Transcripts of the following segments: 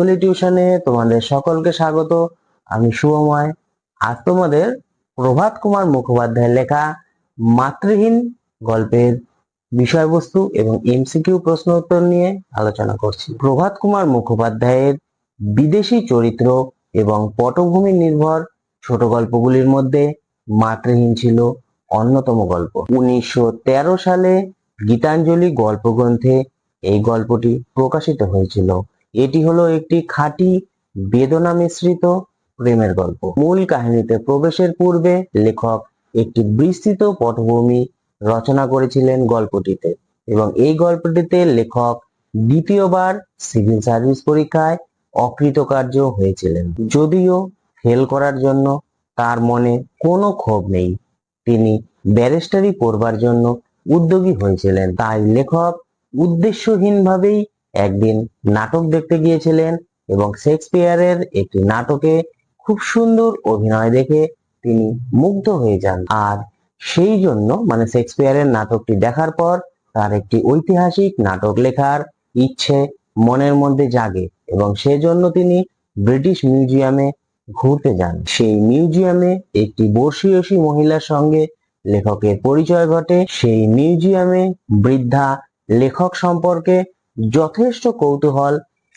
Bengali টিউশনে তোমাদের সকলকে স্বাগত। আমি শুভময়। আজ তোমাদের প্রভাত কুমার মুখোপাধ্যায়ের লেখা মাতৃহীন গল্পের বিষয়বস্তু এবং এমসিকিউ প্রশ্ন উত্তর নিয়ে আলোচনা করছি। প্রভাত কুমার মুখোপাধ্যায়ের বিদেশি চরিত্র এবং পটভূমি নির্ভর ছোট গল্পগুলির মধ্যে মাতৃহীন ছিল অন্যতম গল্প। 1913 সালে গীতাঞ্জলি গল্পগ্রন্থে এই গল্পটি প্রকাশিত হয়েছিল। এটি হলো একটি খাঁটি বেদনা মিশ্রিত প্রেমের গল্প। মূল কাহিনীতে প্রবেশের পূর্বে লেখক একটি বিস্তৃত পটভূমি রচনা করেছিলেন গল্পটিতে, এবং এই গল্পটিতে লেখক দ্বিতীয়বার সিভিল সার্ভিস পরীক্ষায় অকৃতকার্য হয়েছিলেন। যদিও ফেল করার জন্য তার মনে কোনো ক্ষোভ নেই, তিনি ব্যারিস্টারি পড়বার জন্য উদ্যোগী হয়েছিলেন। তাই লেখক উদ্দেশ্যহীনভাবেই একদিন নাটক দেখতে গিয়েছিলেন এবং শেক্সপিয়ারের একটি নাটকে খুব সুন্দর অভিনয় দেখে তিনি মুগ্ধ হয়ে যান। আর সেই জন্য শেক্সপিয়ারের নাটকটি দেখার পর তার একটি ঐতিহাসিক নাটক লেখার ইচ্ছে মনের মধ্যে জাগে এবং সেজন্য তিনি ব্রিটিশ মিউজিয়ামে ঘুরতে যান। সেই মিউজিয়ামে একটি বর্ষীয়সী মহিলার সঙ্গে লেখকের পরিচয় ঘটে। সেই মিউজিয়ামে বৃদ্ধা লেখক সম্পর্কে যথেষ্ট কৌতূহল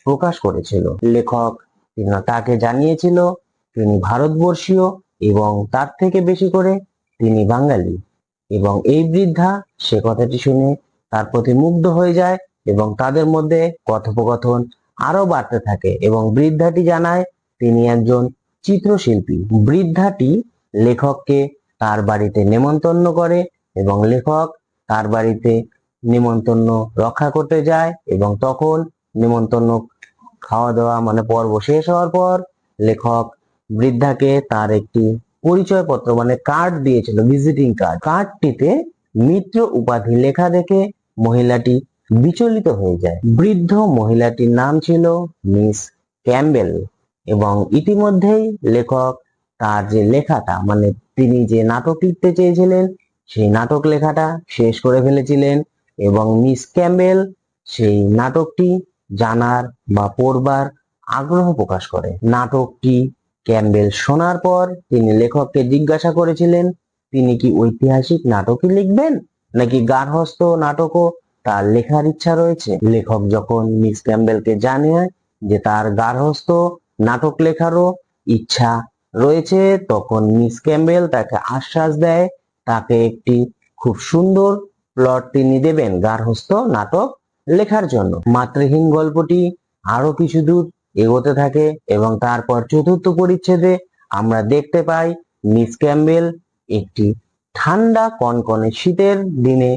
প্রকাশ করেছিল। লেখক তাকে জানিয়েছিল তিনি ভারতবর্ষীয় এবং তার থেকে বেশি করে তিনি বাঙালি, এবং এই বৃদ্ধা সে কথাটি শুনে তার প্রতি মুগ্ধ হয়ে যায় এবং তাদের মধ্যে কথোপকথন আরো বাড়তে থাকে এবং বৃদ্ধাটি জানায় তিনি একজন চিত্রশিল্পী। বৃদ্ধাটি লেখককে তার বাড়িতে নেমন্তন্ন করে এবং লেখক তার বাড়িতে নেমন্তন্ন রক্ষা করতে যায়, এবং তখন নেমন্তন্ন খাওয়া দাওয়া পর্ব শেষ হওয়ার পর লেখক বৃদ্ধাকে তার একটি পরিচয়পত্র কার্ড দিয়েছিল, ভিজিটিং কার্ড। কার্ডটিতে মিত্র উপাধি লেখা দেখে মহিলাটি বিচলিত হয়ে যায়। বৃদ্ধ মহিলাটির নাম ছিল মিস ক্যাম্বেল, এবং ইতিমধ্যেই লেখক তার যে লেখাটা তিনি যে নাটক লিখতে চেয়েছিলেন সেই নাটক লেখাটা শেষ করে ফেলেছিলেন, এবং মিস ক্যাম্বেল সেই নাটকটি জানার বা পড়বার আগ্রহ প্রকাশ করে। নাটকটি ক্যাম্বেল শোনার পর তিনি লেখককে জিজ্ঞাসা করেছিলেন তিনি কি ঐতিহাসিক নাটকই লিখবেন নাকি গার্হস্থ্য নাটকও তার লেখার ইচ্ছা রয়েছে। লেখক যখন মিস ক্যাম্বেলকে জানায় যে তার গার্হস্থ্য নাটক লেখারও ইচ্ছা রয়েছে, তখন মিস ক্যাম্বেল তাকে আশ্বাস দেয় তাকে একটি খুব সুন্দর প্লট তিনি দেবেন গার্হস্থ্য নাটক লেখার জন্য। মাতৃহীন গল্পটি আরো কিছু দূর এগোতে থাকে এবং তারপর চতুর্থ পরিচ্ছেদে আমরা দেখতে পাই মিস ক্যাম্বেল একটি ঠান্ডা কনকনে শীতের দিনে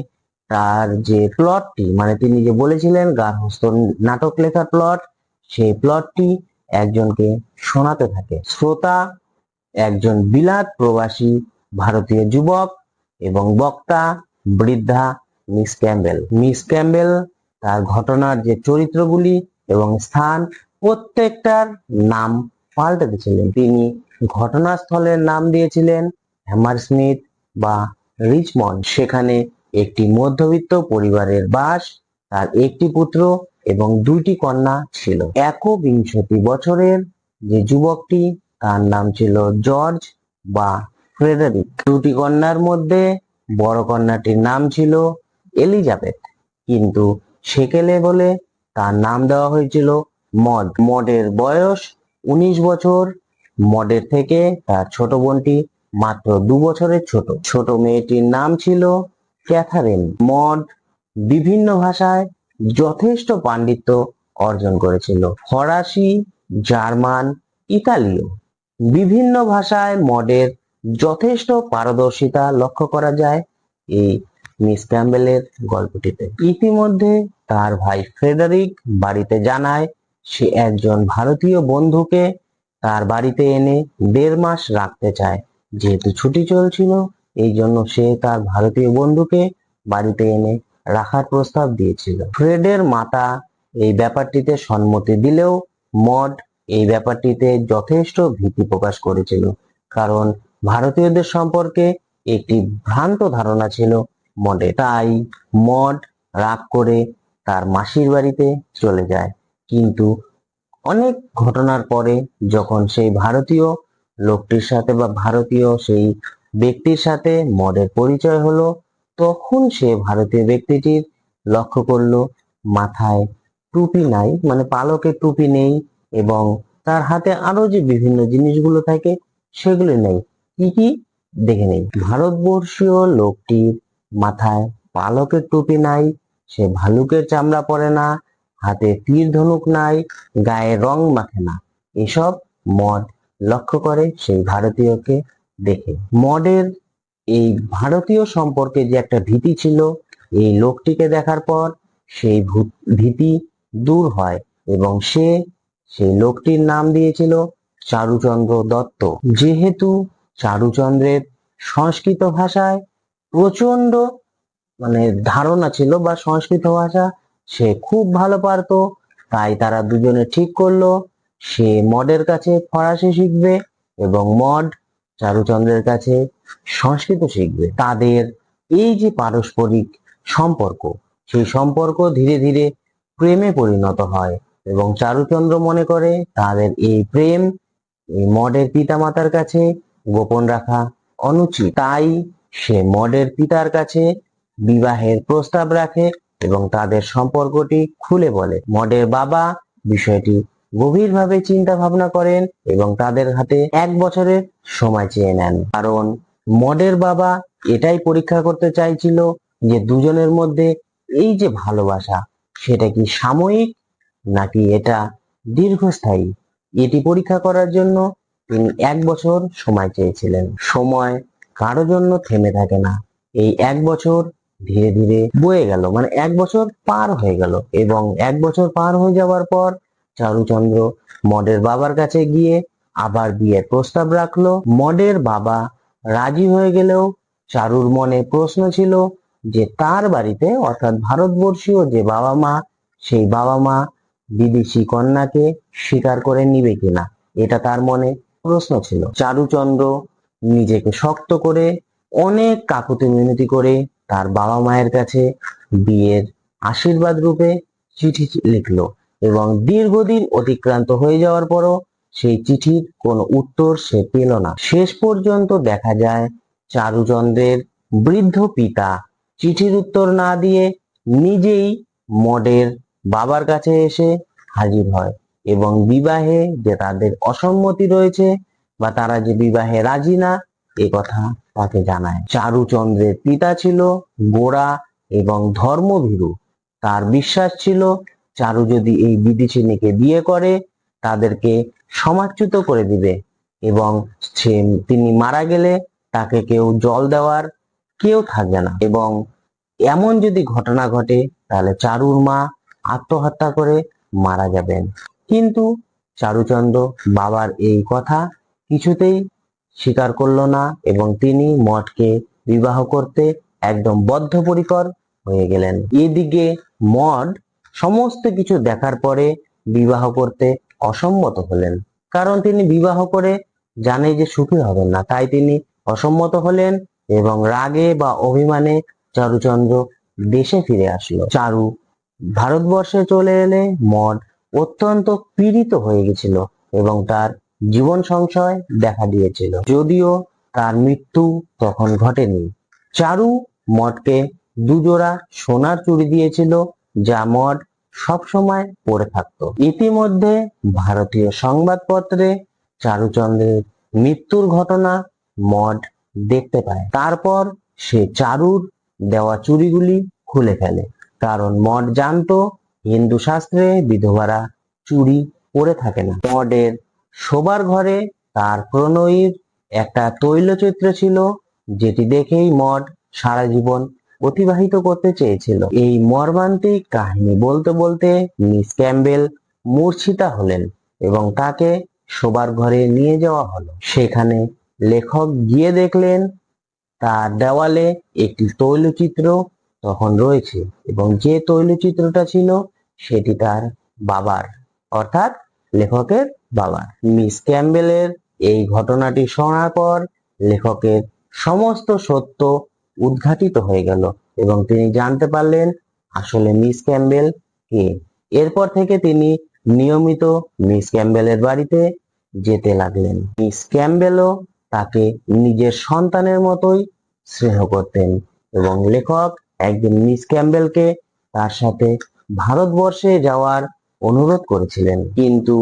তার যে প্লটটি তিনি যে বলেছিলেন গার্হস্থ্য নাটক লেখার প্লট, সেই প্লটটি একজনকে শোনাতে থাকে। শ্রোতা একজন বিলাত প্রবাসী ভারতীয় যুবক এবং বক্তা বৃদ্ধা মিস ক্যাম্বেল। মিস ক্যাম্বেল তার ঘটনার যে চরিত্রগুলি এবং স্থান প্রত্যেকটার নাম পাল্টে দিয়েছিলেন। তিনি ঘটনাস্থলের নাম দিয়েছিলেন হ্যামারস্মিথ বা রিচমন্ড। সেখানে একটি মধ্যবিত্ত পরিবারের বাস, তার একটি পুত্র এবং দুইটি কন্যা ছিল। একবিংশতি বছরের যে যুবকটি তার নাম ছিল জর্জ বা ফ্রেডারিক। দুটি কন্যার মধ্যে বড় কন্যাটির নাম ছিল এলিজাবেথ, কিন্তু সেকেলে বলে তার নাম দেওয়া হয়েছিল মড। মডের বয়স 19 বছর। মডের থেকে তার ছোট বোনটি মাত্র 2 বছরের ছোট। ছোট মেয়েটির নাম ছিল ক্যাথারিন। মড বিভিন্ন ভাষায় যথেষ্ট পাণ্ডিত্য অর্জন করেছিল, ফরাসি, জার্মান, ইতালীয় বিভিন্ন ভাষায় মডের যথেষ্ট পারদর্শিতা লক্ষ্য করা যায় এই মিস ক্যাম্বেলের গল্পটিতে। ইতিমধ্যে তার ভাই ফ্রেডারিক বাড়িতে জানায় সে একজন ভারতীয় বন্ধুকে তার বাড়িতে এনে 1.5 মাস রাখতে চায়। যেহেতু ছুটি চলছিল এই জন্য সে তার ভারতীয় বন্ধুকে বাড়িতে এনে রাখার প্রস্তাব দিয়েছিল। ফ্রেডের মাতা এই ব্যাপারটিতে সম্মতি দিলেও মড এই ব্যাপারটিতে যথেষ্ট ভীতি প্রকাশ করেছিল, কারণ ভারতীয়দের সম্পর্কে একটি ভ্রান্ত ধারণা ছিল মডে। তাই মড রাগ করে তার মাসির বাড়িতে চলে যায়, কিন্তু অনেক ঘটনার পরে যখন সেই ভারতীয় লোকটির সাথে বা ভারতীয় সেই ব্যক্তির সাথে মডের পরিচয় হলো, তখন সে ভারতীয় ব্যক্তিটির লক্ষ্য করলো মাথায় টুপি নাই, মানে পালকের টুপি নেই, এবং তার হাতে আরো যে বিভিন্ন জিনিসগুলো থাকে সেগুলো নেই। কি কি দেখে নেই। ভারতবর্ষীয় লোকটির মাথায় পালকের টুপি নাই, সে ভালুকের চামড়া পরে না, হাতে তীর ধনুক নাই, গায়ে রং মাখে না। এসব মড লক্ষ্য করে সেই ভারতীয়কে দেখে। মডের এই ভারতীয় সম্পর্কে যে একটা ভীতি ছিল, এই লোকটিকে দেখার পর সেই ভীতি দূর হয় এবং সে সেই লোকটির নাম দিয়েছিল চারুচন্দ্র দত্ত। যেহেতু চারুচন্দ্রের সংস্কৃত ভাষায় প্রচন্ড ধারণা ছিল বা সংস্কৃত ভাষা সে খুব ভালো পারতো, তাই তারা দুজনে ঠিক করলো সে মডের কাছে ফরাসি শিখবে এবং মড চারুচন্দ্রের কাছে সংস্কৃত শিখবে। তাদের এই যে পারস্পরিক সম্পর্ক, সেই সম্পর্ক ধীরে ধীরে প্রেমে পরিণত হয় এবং চারুচন্দ্র মনে করে তাদের এই প্রেম এই মডের পিতামাতার কাছে গোপন রাখা অনুচিত। তাই সে মডের পিতার কাছে বিবাহের প্রস্তাব রাখে এবং তাদের সম্পর্কটি খুলে বলে। মডের বাবা বিষয়টি গভীরভাবে চিন্তা ভাবনা করেন এবং তাদের হাতে 1 বছরের সময় চেয়ে নেন, কারণ মডের বাবা এটাই পরীক্ষা করতে চাইছিল যে দুজনের মধ্যে এই যে ভালোবাসা সেটা কি সাময়িক নাকি এটা দীর্ঘস্থায়ী। এটি পরীক্ষা করার জন্য তিনি 1 বছর সময় চেয়েছিলেন। সময় কারো জন্য থেমে থাকে না। এই 1 বছর ধীরে ধীরে বয়ে গেল, 1 বছর পার হয়ে গেল এবং 1 বছর পার হয়ে যাওয়ার পর চারুচন্দ্র মডের বাবার কাছে গিয়ে আবার বিয়ের প্রস্তাব রাখলো। মডের বাবা রাজি হয়ে গেলেও চারুর মনে প্রশ্ন ছিল যে তার বাড়িতে অর্থাৎ ভারতবর্ষীয় যে বাবা মা, সেই বাবা মা বিদেশি কন্যাকে স্বীকার করে নিবে কিনা, এটা তার মনে প্রশ্ন ছিল। চারুচন্দ্র নিজেকে শক্ত করে অনেক কাকুতি মিনতি করে তার বাবা মায়ের কাছে বিয়ের আশীর্বাদ রূপে চিঠি লিখলো এবং দীর্ঘদিন অতিক্রান্ত হয়ে যাওয়ার পরও সেই চিঠির কোনো উত্তর সে পেল না। শেষ পর্যন্ত দেখা যায় চারুচন্দ্রের বৃদ্ধ পিতা চিঠির উত্তর না দিয়ে নিজেই মডের বাবার কাছে এসে হাজির হয় এবং বিবাহে যে তাদের অসম্মতি রয়েছে বা তারা যে বিবাহে রাজি না এ কথা তাকে জানায়। চারুচন্দ্রের পিতা ছিল গোঁড়া এবং ধর্মভীরু। তার বিশ্বাস ছিল চারু যদি এই বিদেশিনীকে বিয়ে করে তাদেরকে সমাজচ্যুত করে দিবে এবং তিনি মারা গেলে তাকে কেউ জল দেওয়ার কেউ থাকবে না, এবং এমন যদি ঘটনা ঘটে তাহলে চারুর মা আত্মহত্যা করে মারা যাবেন। কিন্তু চারুচন্দ্র বাবার এই কথা কিছুতেই স্বীকার করলো না এবং তিনি মঠকে বিবাহ করতে একদম বদ্ধপরিকর হয়ে গেলেন। এদিকে মঠ সমস্ত কিছু দেখার পরে বিবাহ করতে অসম্মত হলেন, কারণ তিনি বিবাহ করে জানে যে সুখী হবেন না, তাই তিনি অসম্মত হলেন এবং রাগে বা অভিমানে চারুচন্দ্র দেশে ফিরে আসলো। চারু ভারতবর্ষে চলে এলে মঠ অত্যন্ত পীড়িত হয়ে গেছিল এবং তার জীবন সংশয় দেখা দিয়েছিল, যদিও তার মৃত্যু তখন ঘটেনি। চারু মঠকে 2 জোড়া সোনার চুড়ি দিয়েছিল যা মঠ সবসময় পরে থাকতো। ইতিমধ্যে ভারতীয় সংবাদপত্রে চারুচন্দ্রের মৃত্যুর ঘটনা মঠ দেখতে পায়। তারপর সে চারুর দেওয়া চুড়িগুলি খুলে ফেলে, কারণ মঠ জানতো হিন্দু শাস্ত্রে বিধবারা চুড়ি পরে থাকে না। মঠের শোবার ঘরে তার প্রণয়ীর একটা তৈলচিত্র ছিল, যেটি দেখেই মঠ সারা জীবন অতিবাহিত করতে চেয়েছিল। এই মর্মান্তিক কাহিনী বলতে বলতে মিস ক্যাম্বেল মূর্ছিতা হলেন এবং তাকে শোবার ঘরে নিয়ে যাওয়া হলো। সেখানে লেখক গিয়ে দেখলেন তার দেওয়ালে একটি তৈলচিত্র তখন রয়েছে এবং যে তৈলচিত্রটা ছিল সেটি তার বাবার, অর্থাৎ লেখকের বাবার। মিস ক্যাম্বেলের এই ঘটনাটি শোনার পর লেখকের সমস্ত সত্য উদ্ঘাটিত হয়ে গেল এবং তিনি জানতে পারলেন আসলে মিস ক্যাম্বেল কে। এরপর থেকে তিনি নিয়মিত মিস ক্যাম্বেলের বাড়িতে যেতে লাগলেন। মিস ক্যাম্বেলও তাকে নিজের সন্তানের মতোই স্নেহ করতেন এবং লেখক একদিন মিস ক্যাম্বেলকে তার সাথে ভারতবর্ষে যাওয়ার অনুরোধ করেছিলেন, কিন্তু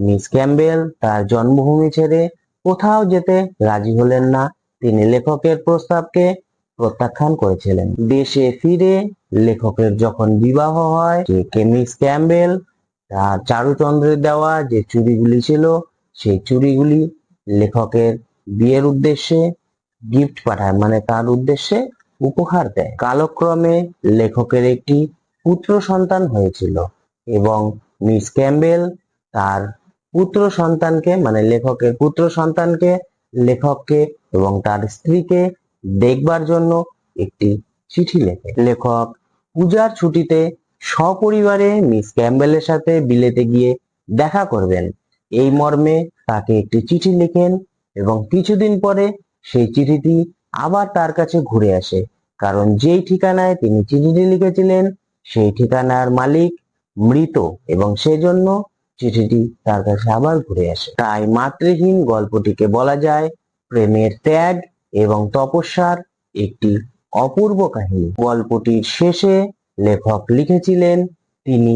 মিস ক্যাম্বেল তার জন্মভূমি ছেড়ে কোথাও যেতে রাজি হলেন না। তিনি লেখকের প্রস্তাবকে প্রত্যাখ্যান করেছিলেন। দেশে ফিরে লেখকের যখন বিবাহ হয়, মিস ক্যাম্বেল তার চারুচন্দ্রের দেওয়া যে চুড়িগুলি ছিল সেই চুড়িগুলি লেখকের বিয়ের উদ্দেশ্যে গিফট পাঠায়, মানে তার উদ্দেশ্যে উপহার দেয়। কালক্রমে লেখকের একটি পুত্র সন্তান হয়েছিল এবং মিস ক্যাম্বেল তার পুত্র সন্তানকে, মানে লেখকের পুত্র সন্তানকে, লেখককে এবং তার স্ত্রীকে দেখবার জন্য একটি চিঠি লেখে। লেখক পূজার ছুটিতে সপরিবারে মিস ক্যাম্বেলের সাথে বিলেতে গিয়ে দেখা করবেন এই মর্মে তাকে একটি চিঠি লেখেন এবং কিছুদিন পরে সেই চিঠিটি আবার তার কাছে ঘুরে আসে, কারণ যেই ঠিকানায় তিনি চিঠিটি লিখেছিলেন সেই ঠিকানার মালিক মৃত এবং সেজন্য চিঠিটি তার কাছে আবার ঘুরে আসে। তাই মাতৃহীন গল্পটিকে বলা যায় প্রেমের ত্যাগ এবং তপস্যার একটি অপূর্ব কাহিনী। গল্পটির শেষে লেখক লিখেছিলেন তিনি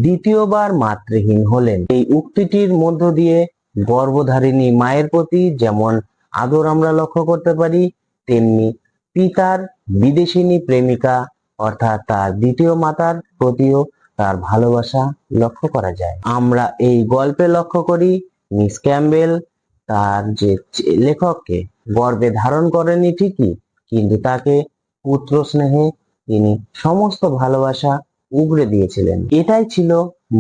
দ্বিতীয়বার মাতৃহীন হলেন। এই উক্তিটির মধ্য দিয়ে গর্ভধারিণী মায়ের প্রতি যেমন আদর আমরা লক্ষ্য করতে পারি, তেমনি পিতার বিদেশিনী প্রেমিকা অর্থাৎ তার দ্বিতীয় মাতার প্রতিও তার ভালোবাসা লক্ষ্য করা যায়। আমরা এই গল্পে লক্ষ্য করি মিস ক্যাম্বেল তার যে লেখককে গর্ভে ধারণ করেনি ঠিকই, কিন্তু তাকে পুত্র স্নেহে তিনি সমস্ত ভালোবাসা উগরে দিয়েছিলেন। এটাই ছিল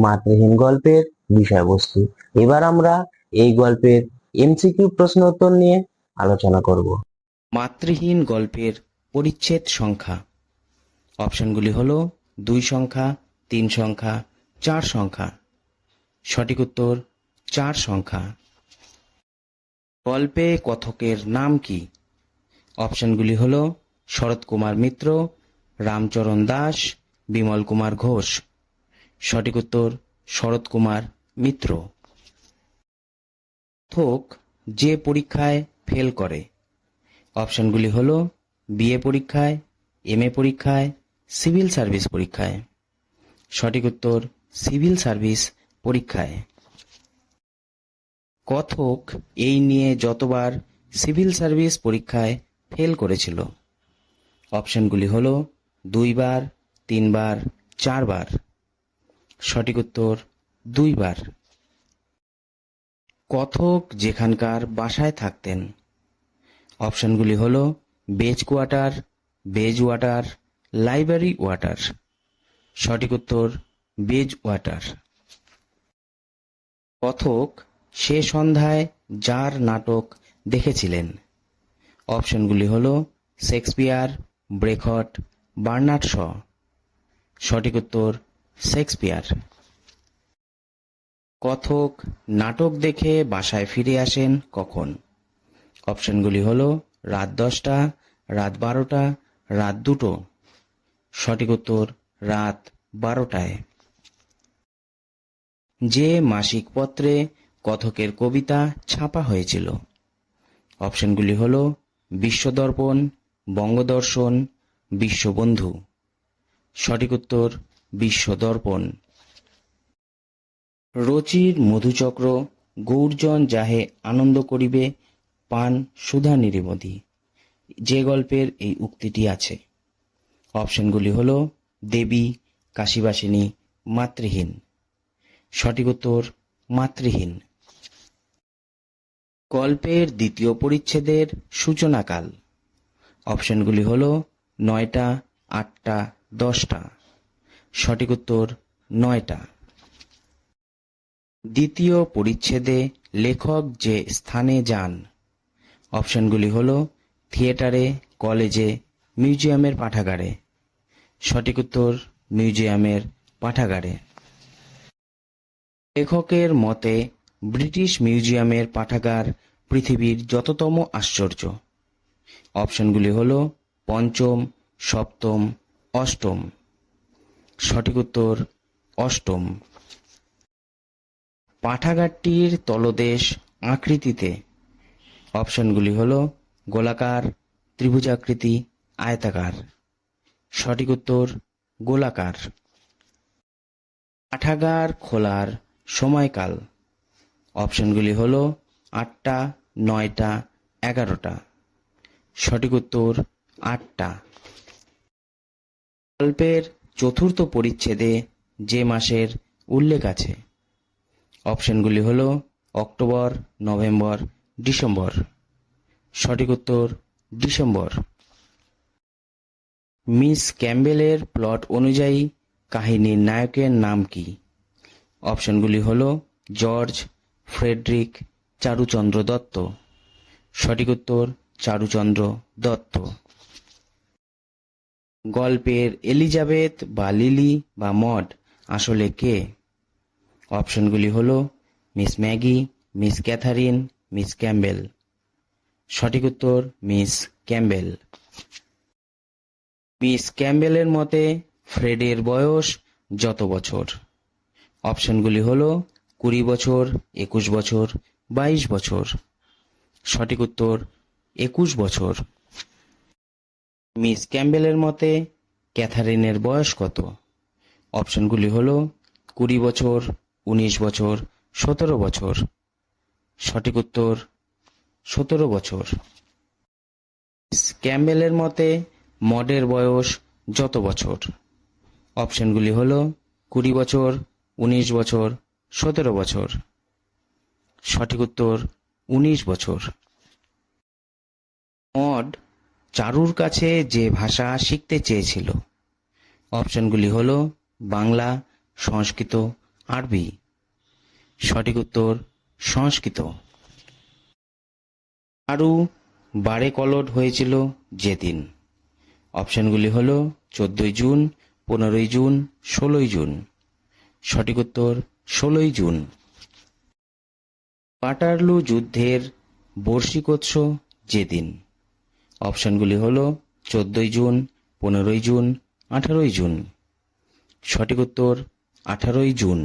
মাতৃহীন গল্পের বিষয়বস্তু। এবার আমরা এই গল্পের এমসিকিউ প্রশ্ন উত্তর নিয়ে আলোচনা করব। মাতৃহীন গল্পের পরিচ্ছেদ সংখ্যা। অপশনগুলি হলো 2 সংখ্যা, 3 সংখ্যা, 4 সংখ্যা। সঠিক উত্তর 4 সংখ্যা। গল্পে কথকের নাম কি? অপশনগুলি হলো শরৎ কুমার মিত্র, রামচরণ দাস, বিমল কুমার ঘোষ। সঠিক উত্তর শরৎ কুমার মিত্র। কথক যে পরীক্ষায় ফেল করে? অপশনগুলি হলো বিএ পরীক্ষায়, এমএ পরীক্ষায়, সিভিল সার্ভিস পরীক্ষায়। সঠিক উত্তর সিভিল সার্ভিস পরীক্ষায়। কথক এই নিয়ে যতবার সিভিল সার্ভিস পরীক্ষায় ফেল করেছিল? অপশনগুলি হলো 2 বার, 3 বার, 4 বার। সঠিক উত্তর 2 বার। কথক যেখানকার বাসায় থাকতেন? অপশনগুলি হলো base quarter, base water, library water. সঠিক উত্তর বেজ ওয়াটার। কথক সে সন্ধ্যায় যার নাটক দেখেছিলেন? অপশনগুলি হলো শেক্সপিয়ার, ব্রেখট, বার্নার্ড শ। সঠিক উত্তর শেক্সপিয়ার। কথক নাটক দেখে বাসায় ফিরে আসেন কখন? অপশনগুলি হলো রাত 10টা, রাত 12টা, রাত 2টো। সঠিক উত্তর রাত 12টায়। যে মাসিক পত্রে কথকের কবিতা ছাপা হয়েছিল? অপশনগুলি হলো বিশ্বদর্পণ, বঙ্গদর্শন, বিশ্ববন্ধু। সঠিক উত্তর বিশ্বদর্পণ। রচির মধুচক্র গৌরজন যাহে আনন্দ করিবে পান সুধা নিরিমতি, যে গল্পের এই উক্তিটি আছে? অপশনগুলি হলো দেবী, কাশীবাসিনী, মাতৃহীন। সঠিক উত্তর মাতৃহীন। গল্পের দ্বিতীয় পরিচ্ছেদের সূচনাকাল? অপশনগুলি হলো 9টা, 8টা, 10টা। সঠিক উত্তর 9টা। দ্বিতীয় পরিচ্ছেদে লেখক যে স্থানে যান? অপশনগুলি হলো থিয়েটারে, কলেজে, মিউজিয়ামের পাঠাগারে। সঠিক উত্তর মিউজিয়ামের পাঠাগারে। লেখকের মতে ব্রিটিশ মিউজিয়ামের পাঠাগার পৃথিবীর যততম আশ্চর্য। অপশনগুলি হলো 5ম, 7ম, 8ম। সঠিক উত্তর 8ম। পাঠাগারটির তলদেশ আকৃতিতে? অপশনগুলি হল গোলাকার, ত্রিভুজাকৃতি, আয়তাকার। সঠিক উত্তর গোলাকার। পাঠাগার খোলার সময়কাল? অপশনগুলি হল 8টা, 9টা, 11টা। সঠিক উত্তর 8টা। গল্পের চতুর্থ পরিচ্ছেদে যে মাসের উল্লেখ আছে? অপশনগুলি হল অক্টোবর, নভেম্বর, ডিসেম্বর। সঠিক উত্তর ডিসেম্বর। মিস ক্যাম্বেলের প্লট অনুযায়ী কাহিনীর নায়কের নাম কি? অপশনগুলি হল জর্জ, ফ্রেডরিক, চারুচন্দ্র দত্ত। সঠিক উত্তর চারুচন্দ্র দত্ত। গল্পের এলিজাবেথ বা লিলি বা মড আসলে কে? অপশনগুলি হল miss Maggie, miss Catherine, miss Campbell. সঠিক উত্তর মিস ক্যাম্বেল। মিস ক্যাম্বেলের মতে ফ্রেডের বয়স যত বছর? অপশনগুলি হল 20 বছর, 21 বছর, 22 বছর। সঠিক উত্তর 21 বছর। মিস ক্যাম্বেলের মতে ক্যাথারিনের বয়স কত? অপশনগুলি হল 20 বছর, 19 বছর, 17 বছর। সঠিক উত্তর 17 বছর। মিস ক্যাম্বেলের মতে মডের বয়স যত বছর? অপশনগুলি হল 20 বছর, 19 বছর, 17 বছর। সঠিক উত্তর 19 বছর। মড চারুর কাছে যে ভাষা শিখতে চেয়েছিল? অপশনগুলি হল বাংলা, সংস্কৃত, আরবি। সঠিক উত্তর সংস্কৃত। চারু বারে কলট হয়েছিল যেদিন? অপশনগুলি হল 14 জুন, 15 জুন, 16 জুন। সঠিক উত্তর 16 জুন। ওয়াটারলু যুদ্ধের বার্ষিকোৎসব যেদিন? অপশনগুলি হল 14 জুন, 15 জুন, 18 জুন। সঠিক উত্তর 18 জুন।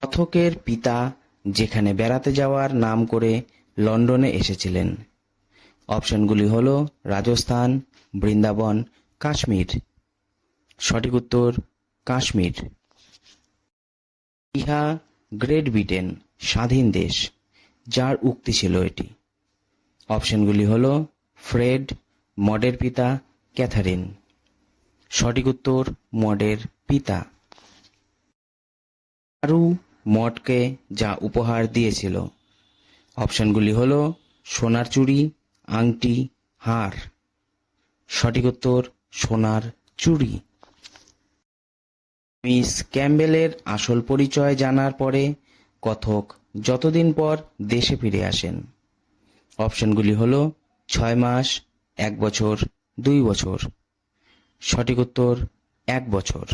কথকের পিতা যেখানে বেড়াতে যাওয়ার নাম করে লন্ডনে এসেছিলেন? অপশনগুলি হল রাজস্থান, বৃন্দাবন, কাশ্মীর। সঠিক উত্তর কাশ্মীর। ইহা গ্রেট ব্রিটেন স্বাধীন দেশ, যার উক্তি ছিল এটি? অপশনগুলি হল ফ্রেড, মডের পিতা, ক্যাথারিন। সঠিক উত্তর মডের পিতা। চারু মডকে যা উপহার দিয়েছিল? অপশনগুলি হল সোনার চুড়ি, আংটি, হার। সঠিক উত্তর সোনার চুড়ি। মিস ক্যাম্বেলের আসল পরিচয় জানার পরে কথক যতদিন পর দেশে ফিরে আসেন? অপশনগুলি হল 6 মাস, 1 বছর, 2 বছর। সঠিক উত্তর 1 বছর।